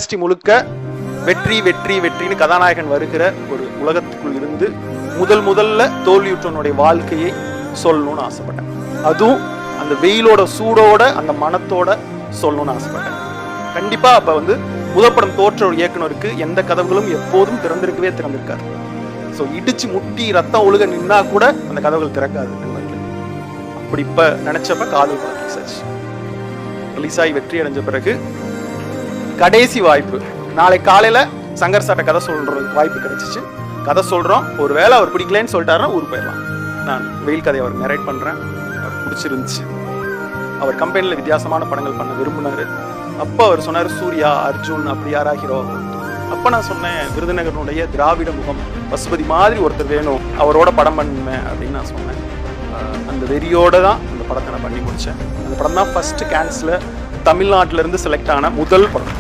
Industry முழுக்க வெற்றி வெற்றி வெற்றின்னு கதாநாயகன் வருகிற ஒரு உலகத்துக்குள் இருந்து முதல்ல தோல்வியுற்றவனுடைய வாழ்க்கையை சொல்லணும்னு ஆசைப்பட்டேன். அதுவும் அந்த வெயிலோட சூடோட அந்த மனத்தோட சொல்லணும்னு ஆசைப்பட்டேன். கண்டிப்பா அப்ப முதற்படம் தோற்ற ஒரு இயக்குனருக்கு எந்த கதவுகளும் எப்போதும் திறந்திருக்காது. ஸோ இடிச்சு முட்டி ரத்தம் ஒழுக நின்னா கூட அந்த கதவுகள் திறக்காது. அப்படி இப்ப நினைச்சப்ப காதல் படம் ரிலீஸ் ஆகி வெற்றி அடைஞ்ச பிறகு கடைசி வாய்ப்பு, நாளை காலையில சங்கர் சார்ட்ட கதை சொல்றதுக்கு வாய்ப்பு கிடைச்சிச்சு. கதை சொல்றோம், ஒரு வேளை அவர் பிடிக்கலன்னு சொல்லிட்டாருன்னா ஊருக்கு போயிடலாம். நான் வெயில் கதையை அவர் நரேட் பண்றேன், அவர் பிடிச்சிருந்துச்சு. அவர் கம்பெனியில் வித்தியாசமான படங்கள் பண்ண விரும்பினாரு. அப்போ அவர் சொன்னார் சூர்யா, அர்ஜுன் அப்படி யாரா ஹீரோ. அப்போ நான் சொன்னேன் விருதுநகரனுடைய திராவிட முகம் பசுபதி மாதிரி ஒருத்தர் வேணும், அவரோட படம் பண்ணுவேன் அப்படின்னு நான் சொன்னேன். அந்த வெறியோட தான் அந்த படத்தை நான் பண்ணி முடித்தேன். அந்த படம் தான் ஃபர்ஸ்ட் கேன்ஸில் தமிழ்நாட்டிலேருந்து செலக்ட் ஆன முதல் படம்.